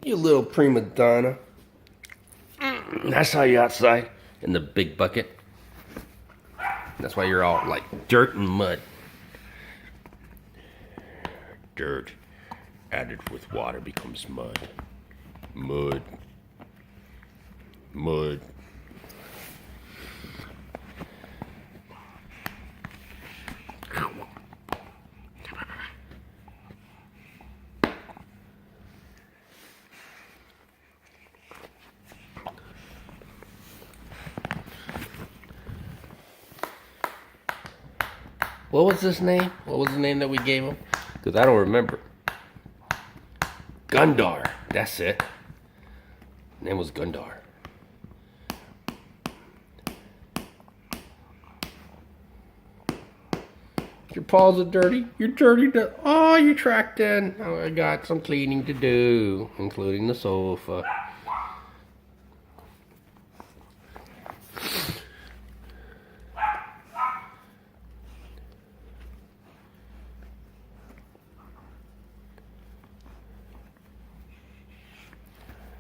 You little prima donna. I saw you outside in the big bucket. That's why you're all like dirt and mud. Dirt added with water becomes mud. Mud. Mud. What was his name? What was the name that we gave him? Because I don't remember. Gundar. That's it. His name was Gundar. Your paws are dirty. You're dirty. Oh, you tracked in. Oh, I got some cleaning to do, including the sofa.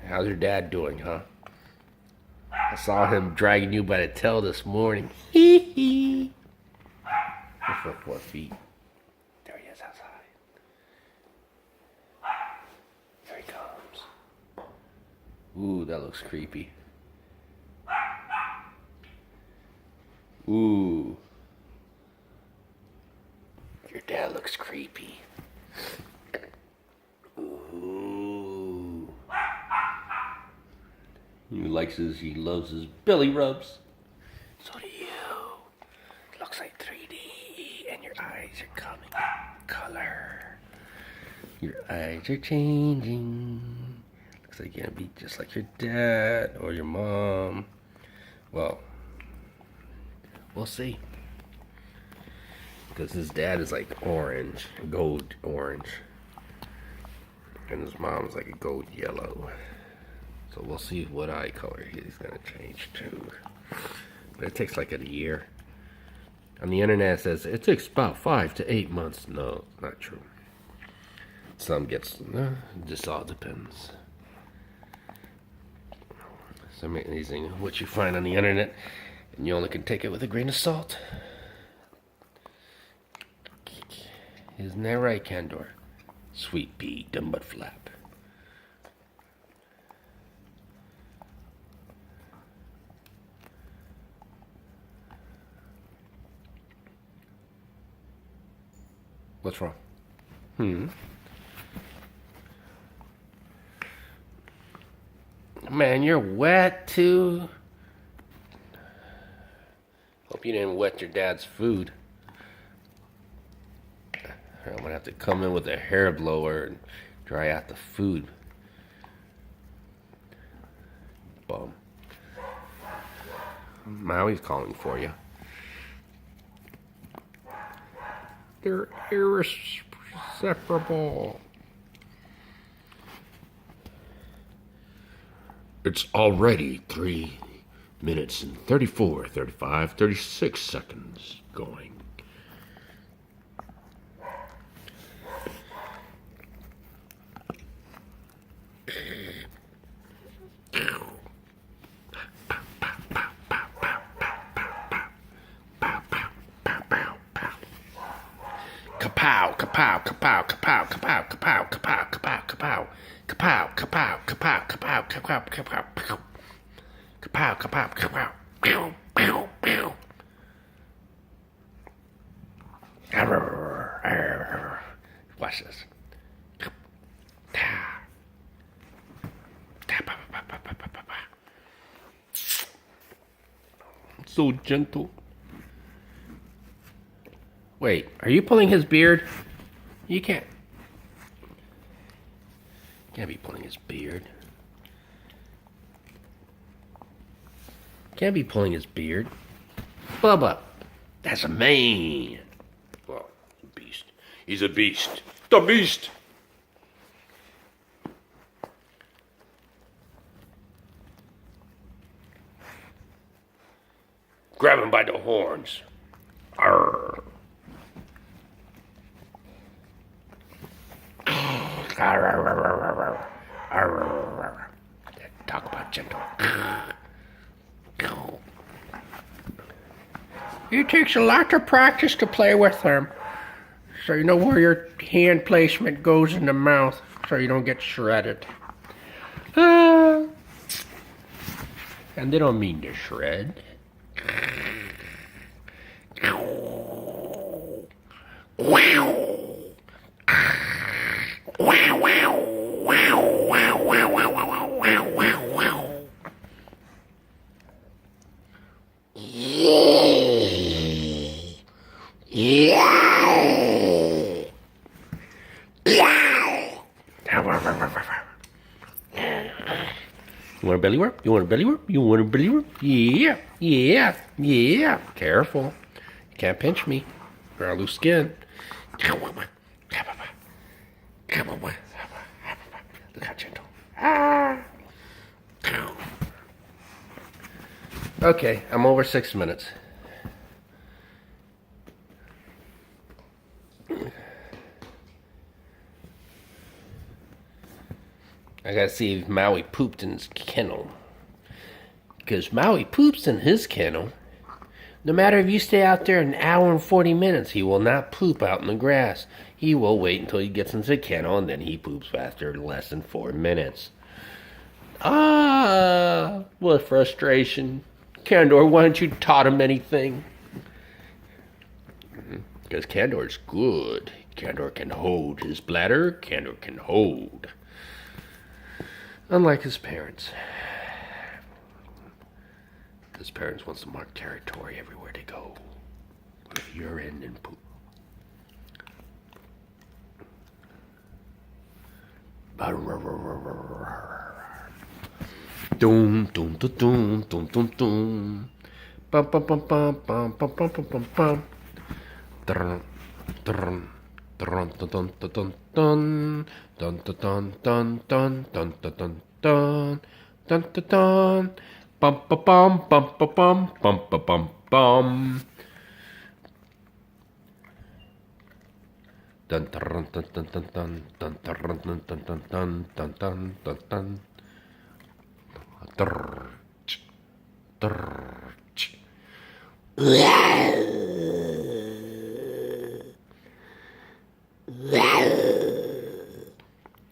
How's your dad doing, huh? I saw him dragging you by the tail this morning. Hee hee. For 4 feet. There he is outside. There he comes. Ooh, that looks creepy. Ooh. Your dad looks creepy. Ooh. He loves his belly rubs. So do you. It looks like 3D and your eyes are coming color. Your eyes are changing. Looks like you're gonna be just like your dad or your mom. Well, we'll see. Because his dad is like orange, gold orange. And his mom's like a gold yellow. So we'll see what eye color he's gonna change to. But it takes like a year. On the internet it says it takes about 5 to 8 months. No, not true. Some gets, it just all depends. So amazing what you find on the internet, and you only can take it with a grain of salt. Isn't that right, Kandor? Sweetpea The Mudflap. What's wrong? Man, you're wet too. Hope you didn't wet your dad's food. I'm gonna have to come in with a hair blower and dry out the food. Bum. Maui's calling for you. They're irreciprocal. It's already 3 minutes and 34, 35, 36 seconds going. Kapow, kapow, kapow, kapow, kapow, kapow, kapow, kapow, kapow, kapow, kapow, kapow, kapow, kapow, kapow, kapow, kapow, kapow, pew, pew, pew. Watch this. So gentle. Wait, are you pulling his beard? You can't be pulling his beard. Can't be pulling his beard. Bubba, that's a man. Well, beast. He's a beast. The beast. Grab him by the horns. Arr. Talk about gentle. It takes a lot of practice to play with them. So you know where your hand placement goes in the mouth so you don't get shredded. And they don't mean to shred. You want a belly rub? You want a belly rub? You want a belly rub? Yeah, yeah, yeah. Careful. You can't pinch me or I'll lose skin. Come on. Look how gentle. Okay, I'm over 6 minutes. I gotta see if Maui pooped in his kennel. Because Maui poops in his kennel. No matter if you stay out there an hour and 40 minutes, he will not poop out in the grass. He will wait until he gets into the kennel and then he poops faster in less than 4 minutes. What frustration. Kandor, why don't you taught him anything? Because Kandor's good. Kandor can hold his bladder. Kandor can hold. Unlike his parents. His parents wants to mark territory everywhere they go. With urine and poop. Doom, doom, doom, doom, doom, doom, doom. Bum, bum, bum, bum, bum, bum, bum, bum, bum, bum. Dun, dun, dun, dun, dun, dun, dun, dun, dun, dun, dun, dun, dun, dun, dun, dun, dun. Bum, ba, bum, bum, ba, bum, bum, ba, bum, bum. Dun, dun, dun, dun, dun, dun, dun, dun, dun, dun, dun, dun, dun, dun, dun, dun.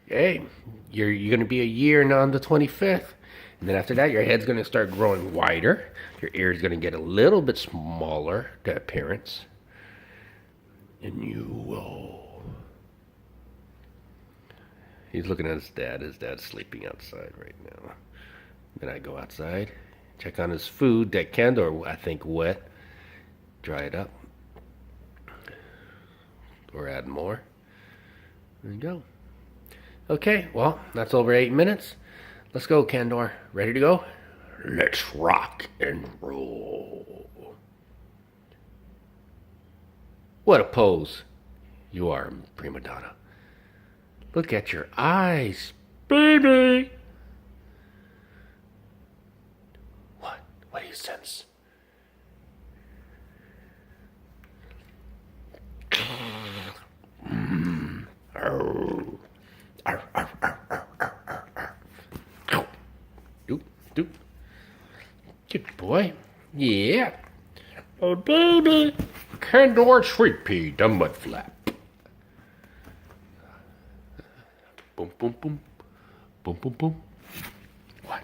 Hey, you're going to be a year and on the 25th. And then after that, your head's going to start growing wider. Your ear's going to get a little bit smaller to appearance. And you will... He's looking at his dad. His dad's sleeping outside right now. Then I go outside, check on his food that Kandor, I think, wet. Dry it up. Or add more. There you go. Okay, well, that's over 8 minutes. Let's go, Kandor. Ready to go? Let's rock and roll. What a pose. You are, prima donna. Look at your eyes, baby. What do you sense? Doop. Good boy. Yeah. Oh, baby. Kandor Sweetpea The Mudflap. Boom, boom, boom. Boom, boom, boom. What?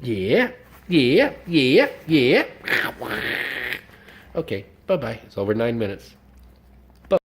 Yeah. Okay, bye-bye. It's over 9 minutes.